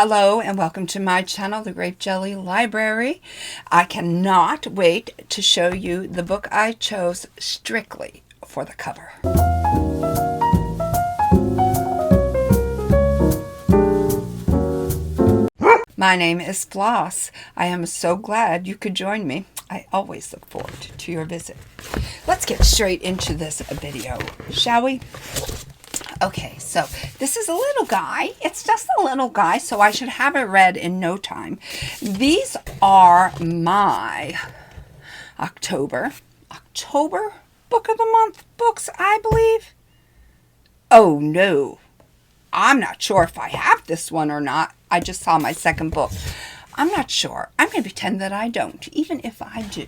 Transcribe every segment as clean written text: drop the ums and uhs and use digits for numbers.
Hello and welcome to my channel, The Grape Jelly Library. I cannot wait to show you the book I chose strictly for the cover. My name is Floss. I am so glad you could join me. I always look forward to your visit. Let's get straight into this video, shall we? Okay, so this is a little guy. It's just a little guy, so I should have it read in no time. These are my October Book of the Month books, I believe. Oh, no. I'm not sure if I have this one or not. I just saw my second book. I'm not sure. I'm going to pretend that I don't, even if I do.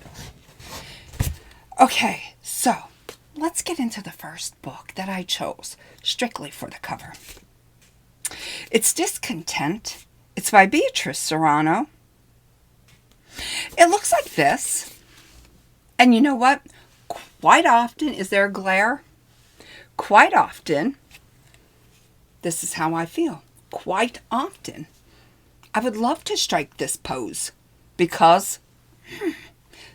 Okay, so let's get into the first book that I chose strictly for the cover. It's Discontent. It's by Beatriz Serrano. It looks like this. And you know what? Quite often, is there a glare? Quite often, this is how I feel. Quite often. I would love to strike this pose because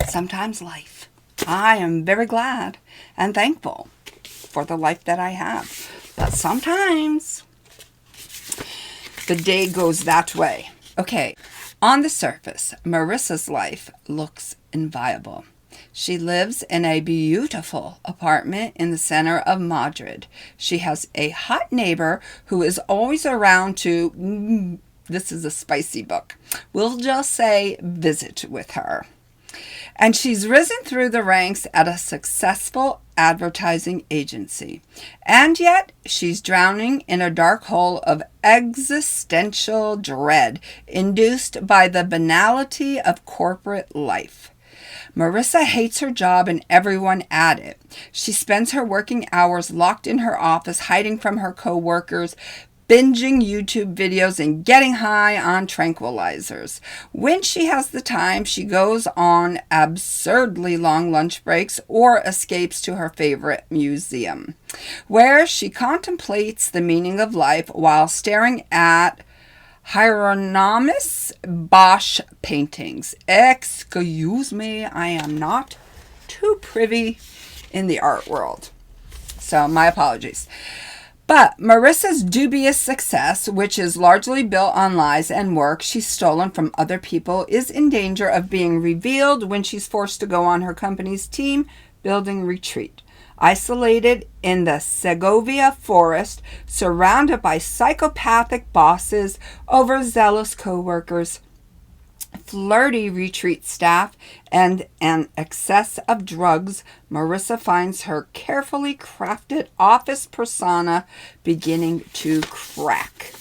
sometimes life. I am very glad and thankful for the life that I have. But sometimes the day goes that way. Okay, on the surface, Marissa's life looks inviolable. She lives in a beautiful apartment in the center of Madrid. She has a hot neighbor who is always around to, this is a spicy book, we'll just say visit with her. And she's risen through the ranks at a successful advertising agency. And yet, she's drowning in a dark hole of existential dread induced by the banality of corporate life. Marissa hates her job and everyone at it. She spends her working hours locked in her office, hiding from her co-workers, binging YouTube videos, and getting high on tranquilizers. When she has the time, she goes on absurdly long lunch breaks or escapes to her favorite museum, where she contemplates the meaning of life while staring at Hieronymus Bosch paintings. Excuse me, I am not too privy in the art world, so my apologies. But Marissa's dubious success, which is largely built on lies and work she's stolen from other people, is in danger of being revealed when she's forced to go on her company's team building retreat. Isolated in the Segovia forest, surrounded by psychopathic bosses, overzealous co-workers, flirty retreat staff, and an excess of drugs, Marissa finds her carefully crafted office persona beginning to crack.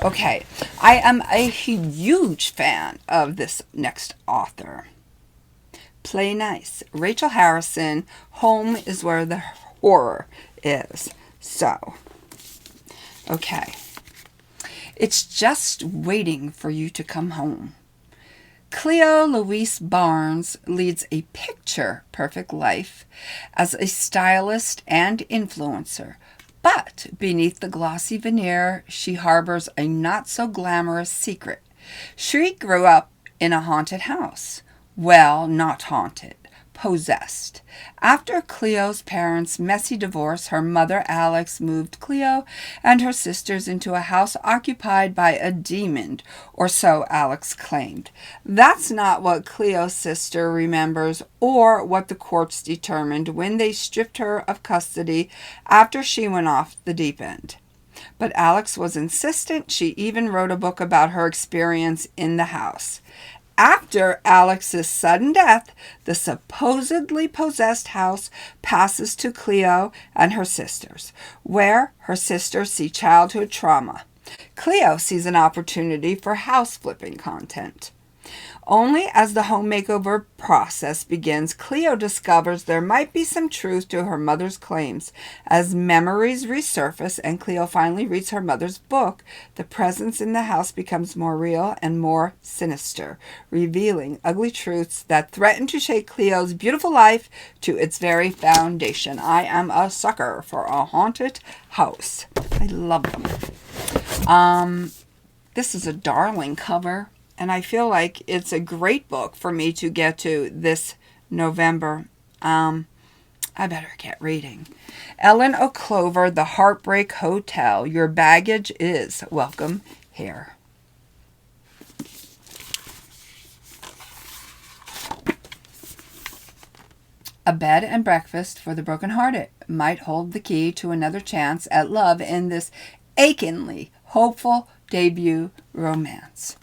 Okay, I am a huge fan of this next author. Play nice. Rachel Harrison. Home is where the horror is. So, okay. It's just waiting for you to come home. Cleo Louise Barnes leads a picture-perfect life as a stylist and influencer. But beneath the glossy veneer, she harbors a not-so-glamorous secret. She grew up in a haunted house. Well, not haunted, possessed. After Cleo's parents' messy divorce, her mother Alex moved Cleo and her sisters into a house occupied by a demon, or so Alex claimed. That's not what Cleo's sister remembers or what the courts determined when they stripped her of custody after she went off the deep end. But Alex was insistent. She even wrote a book about her experience in the house. After Alex's sudden death, the supposedly possessed house passes to Cleo and her sisters, where her sisters see childhood trauma. Cleo sees an opportunity for house flipping content. Only as the home makeover process begins, Cleo discovers there might be some truth to her mother's claims. As memories resurface and Cleo finally reads her mother's book, the presence in the house becomes more real and more sinister, revealing ugly truths that threaten to shake Cleo's beautiful life to its very foundation. I am a sucker for a haunted house. I love them. This is a darling cover, and I feel like it's a great book for me to get to this November. I better get reading. Ellen O'Clover, The Heartbreak Hotel. Your baggage is welcome here. A bed and breakfast for the brokenhearted might hold the key to another chance at love in this achingly hopeful debut romance.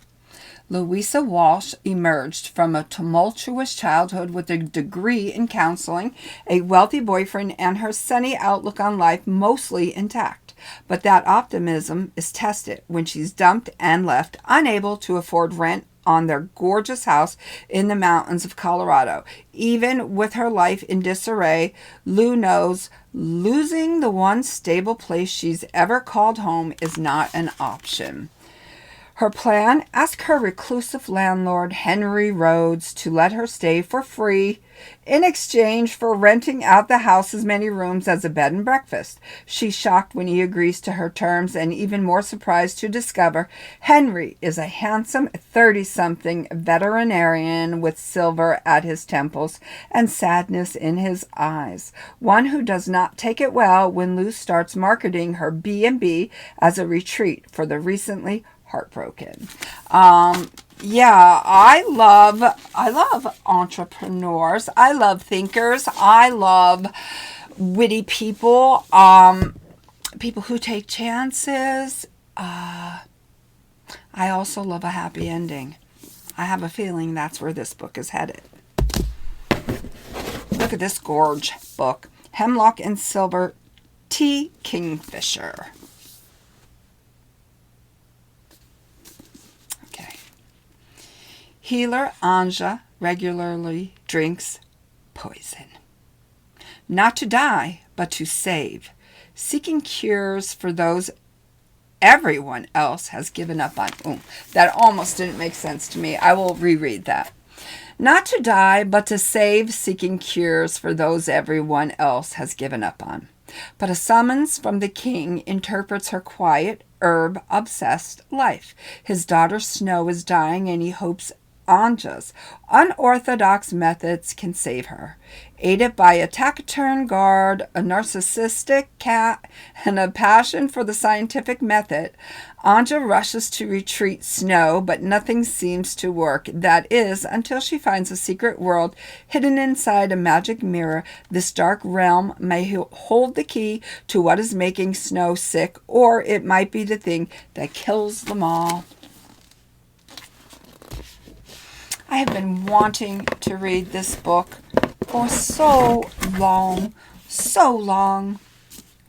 Louisa Walsh emerged from a tumultuous childhood with a degree in counseling, a wealthy boyfriend, and her sunny outlook on life mostly intact. But that optimism is tested when she's dumped and left unable to afford rent on their gorgeous house in the mountains of Colorado. Even with her life in disarray, Lou knows losing the one stable place she's ever called home is not an option. Her plan: ask her reclusive landlord, Henry Rhodes, to let her stay for free in exchange for renting out the house's many rooms as a bed and breakfast. She's shocked when he agrees to her terms, and even more surprised to discover Henry is a handsome 30-something veterinarian with silver at his temples and sadness in his eyes. One who does not take it well when Lou starts marketing her B&B as a retreat for the recently heartbroken. Yeah, I love entrepreneurs. I love thinkers. I love witty people. People who take chances. I also love a happy ending. I have a feeling that's where this book is headed. Look at this gorge book. Hemlock and Silver, T. Kingfisher. Healer Anja regularly drinks poison. Not to die, but to save. Seeking cures for those everyone else has given up on. Ooh, that almost didn't make sense to me. I will reread that. Not to die, but to save. Seeking cures for those everyone else has given up on. But a summons from the king interprets her quiet, herb-obsessed life. His daughter Snow is dying, and he hopes Anja's unorthodox methods can save her. Aided by a taciturn guard, a narcissistic cat, and a passion for the scientific method, Anja rushes to retreat Snow, but nothing seems to work. That is, until she finds a secret world hidden inside a magic mirror. This dark realm may hold the key to what is making Snow sick, or it might be the thing that kills them all. I have been wanting to read this book for so long.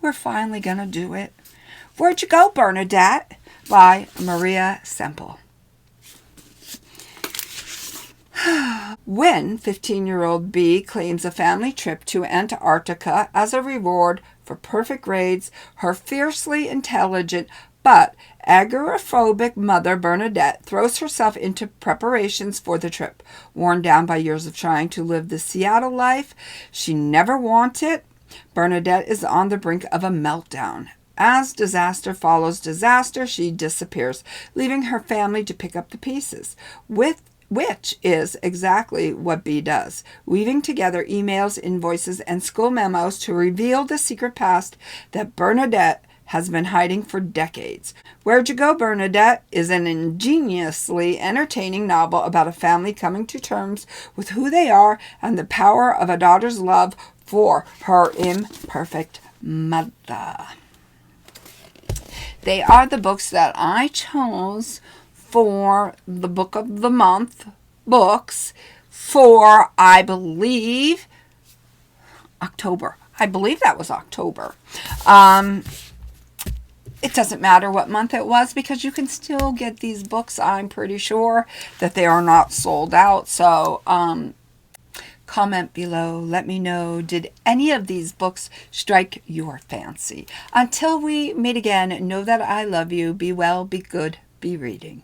We're finally going to do it. Where'd you go, Bernadette? By Maria Semple. When 15-year-old B claims a family trip to Antarctica as a reward for perfect grades, her fiercely intelligent but agoraphobic mother, Bernadette, throws herself into preparations for the trip. Worn down by years of trying to live the Seattle life she never wanted, Bernadette is on the brink of a meltdown. As disaster follows disaster, she disappears, leaving her family to pick up the pieces, which is exactly what B does, weaving together emails, invoices, and school memos to reveal the secret past that Bernadette has been hiding for decades. Where'd You Go, Bernadette is an ingeniously entertaining novel about a family coming to terms with who they are and the power of a daughter's love for her imperfect mother. They are the books that I chose for the Book of the Month books for, I believe, October. I believe that was October. It doesn't matter what month it was because you can still get these books. I'm pretty sure that they are not sold out. So comment below. Let me know, did any of these books strike your fancy? Until we meet again, know that I love you. Be well, be good, be reading.